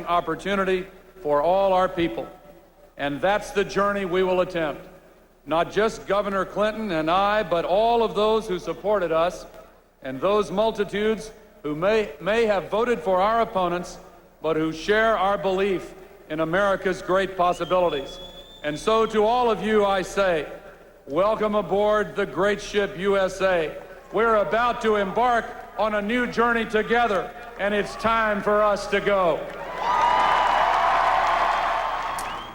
opportunity for all our people. And that's the journey we will attempt. Not just Governor Clinton and I, but all of those who supported us and those multitudes who may have voted for our opponents, but who share our belief in America's great possibilities. And so to all of you, I say, welcome aboard the great ship USA. We're about to embark on a new journey together, and it's time for us to go.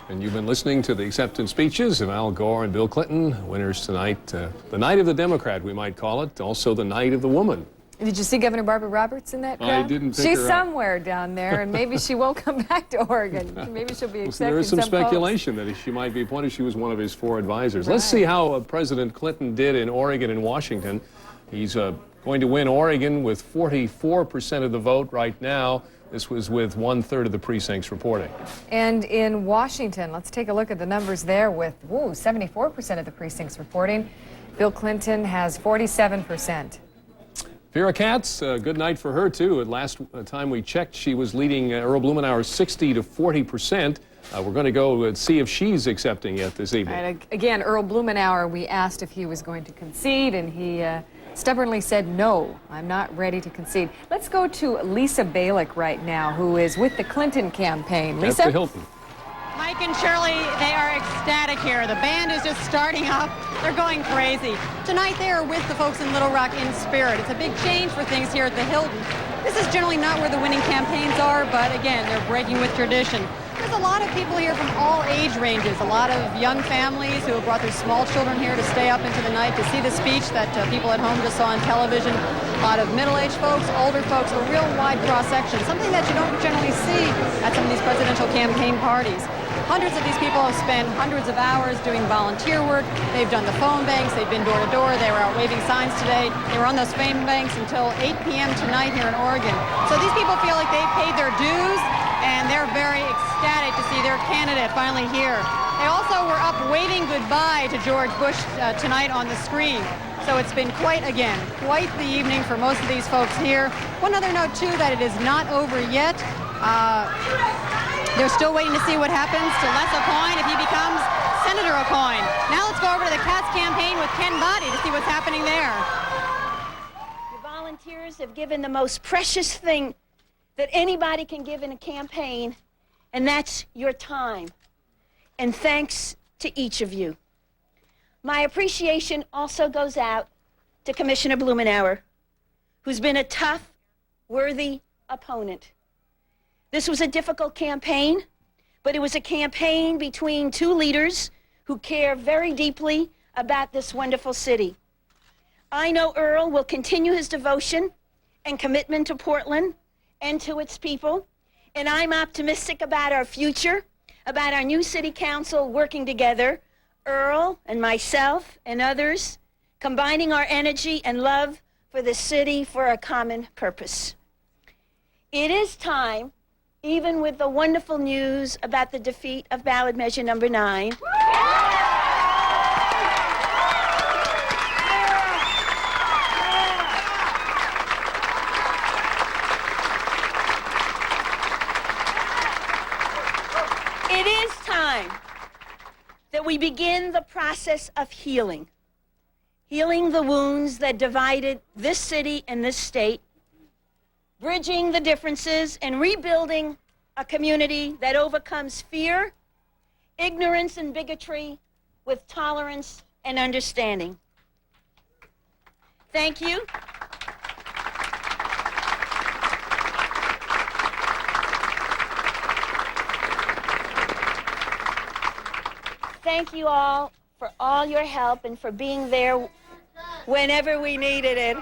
And you've been listening to the acceptance speeches of Al Gore and Bill Clinton, winners tonight. The night of the Democrat, we might call it, also the night of the woman. Did you see Governor Barbara Roberts in that crowd? I didn't pick She's her up. somewhere down there, and maybe she won't come back to Oregon. Maybe she'll be accepting There is some folks. speculation that she might be appointed. She was one of his 4 advisors. Right. Let's see how President Clinton did in Oregon and Washington. He's going to win Oregon with 44% of the vote right now. This was with 1/3 of the precincts reporting. And in Washington, let's take a look at the numbers there with 74% of the precincts reporting. Bill Clinton has 47%. Vera Katz, good night for her, too. At last time we checked, she was leading Earl Blumenauer 60 to 40%. We're going to go and see if she's accepting yet this evening. Right, again, Earl Blumenauer, we asked if he was going to concede, and he stubbornly said, no, I'm not ready to concede. Let's go to Lisa Balick right now, who is with the Clinton campaign. Lisa? At the Hilton. Mike and Shirley, they are ecstatic here. The band is just starting up. They're going crazy. Tonight they are with the folks in Little Rock in spirit. It's a big change for things here at the Hilton. This is generally not where the winning campaigns are, but again, they're breaking with tradition. There's a lot of people here from all age ranges, a lot of young families who have brought their small children here to stay up into the night to see the speech that people at home just saw on television. A lot of middle-aged folks, older folks, a real wide cross-section, something that you don't generally see at some of these presidential campaign parties. Hundreds of these people have spent hundreds of hours doing volunteer work. They've done the phone banks. They've been door to door. They were out waving signs today. They were on those phone banks until 8 p.m. tonight here in Oregon. So these people feel like they've paid their dues, and they're very ecstatic to see their candidate finally here. They also were up waving goodbye to George Bush tonight on the screen. So it's been quite the evening for most of these folks here. One other note, too, that it is not over yet. They're still waiting to see what happens to Les O'Coin if he becomes Senator O'Coin. Now let's go over to the Katz campaign with Ken Boddy to see what's happening there. The volunteers have given the most precious thing that anybody can give in a campaign, and that's your time. And thanks to each of you. My appreciation also goes out to Commissioner Blumenauer, who's been a tough, worthy opponent. This was a difficult campaign, but it was a campaign between 2 leaders who care very deeply about this wonderful city. I know Earl will continue his devotion and commitment to Portland and to its people, and I'm optimistic about our future, about our new city council working together, Earl and myself and others, combining our energy and love for the city for a common purpose. It is time, even with the wonderful news about the defeat of ballot measure number 9. It is time that we begin the process of healing the wounds that divided this city and this state, bridging the differences and rebuilding a community that overcomes fear, ignorance, and bigotry with tolerance and understanding. Thank you. Thank you all for all your help and for being there whenever we needed it.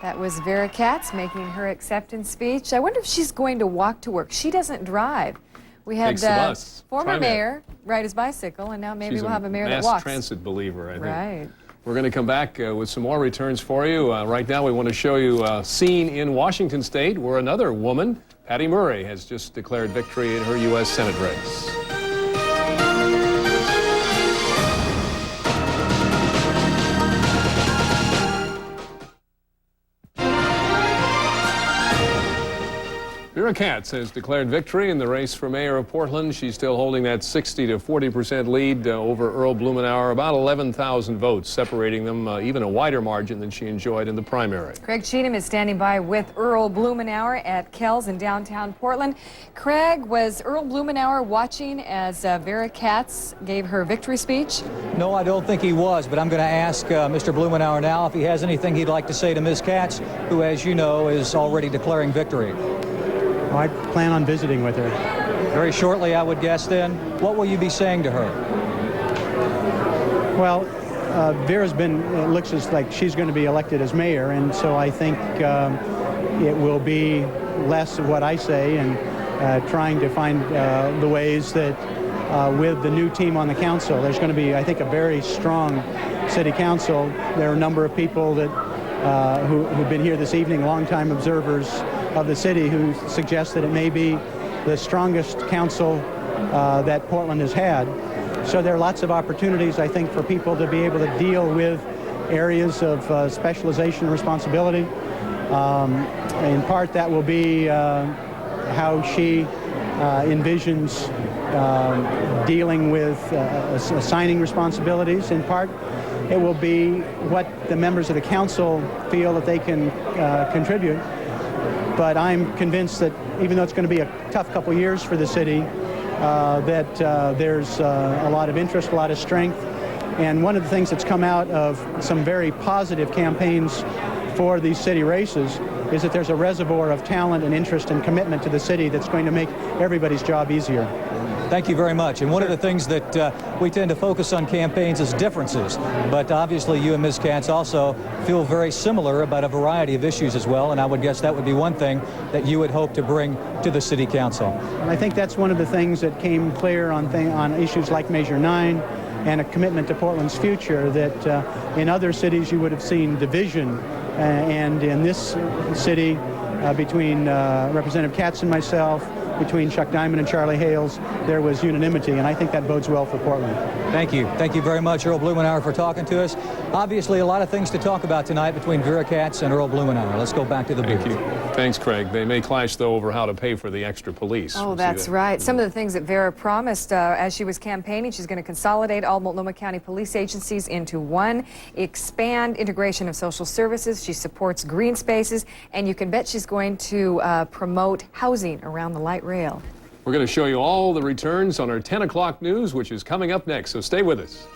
That was Vera Katz making her acceptance speech. I wonder if she's going to walk to work. She doesn't drive. We had former mayor ride his bicycle, and now maybe we'll have a mayor that walks. Mass transit believer, I think. Right. We're going to come back with some more returns for you. Right now, we want to show you a scene in Washington State where another woman, Patty Murray, has just declared victory in her U.S. Senate race. Vera Katz has declared victory in the race for mayor of Portland. She's still holding that 60 to 40% lead over Earl Blumenauer, about 11,000 votes, separating them even a wider margin than she enjoyed in the primary. Craig Cheatham is standing by with Earl Blumenauer at Kells in downtown Portland. Craig, was Earl Blumenauer watching as Vera Katz gave her victory speech? No, I don't think he was, but I'm going to ask Mr. Blumenauer now if he has anything he'd like to say to Ms. Katz, who, as you know, is already declaring victory. I plan on visiting with her. Very shortly, I would guess then. What will you be saying to her? Well, Vera's it looks like she's going to be elected as mayor, and so I think it will be less of what I say and trying to find the ways that with the new team on the council, there's going to be, I think, a very strong city council. There are a number of people that who've been here this evening, longtime observers of the city, who suggest that it may be the strongest council that Portland has had. So there are lots of opportunities, I think, for people to be able to deal with areas of specialization and responsibility. In part, that will be how she envisions dealing with assigning responsibilities. In part, it will be what the members of the council feel that they can contribute. But I'm convinced that even though it's going to be a tough couple years for the city, that there's a lot of interest, a lot of strength. And one of the things that's come out of some very positive campaigns for these city races is that there's a reservoir of talent and interest and commitment to the city that's going to make everybody's job easier. Thank you very much. And one of the things that we tend to focus on campaigns is differences. But obviously you and Ms. Katz also feel very similar about a variety of issues as well. And I would guess that would be one thing that you would hope to bring to the city council. And I think that's one of the things that came clear on issues like Measure 9 and a commitment to Portland's future, that in other cities you would have seen division. And in this city, between Representative Katz and myself, between Chuck Diamond and Charlie Hales, there was unanimity, and I think that bodes well for Portland. Thank you. Thank you very much, Earl Blumenauer, for talking to us. Obviously, a lot of things to talk about tonight between Vera Katz and Earl Blumenauer. Let's go back to the booth. Thank you. Thanks, Craig. They may clash, though, over how to pay for the extra police. Oh, that's right. Some of the things that Vera promised as she was campaigning: she's going to consolidate all Multnomah County police agencies into one, expand integration of social services. She supports green spaces, and you can bet she's going to promote housing around the light rail. We're going to show you all the returns on our 10 o'clock news, which is coming up next, so stay with us.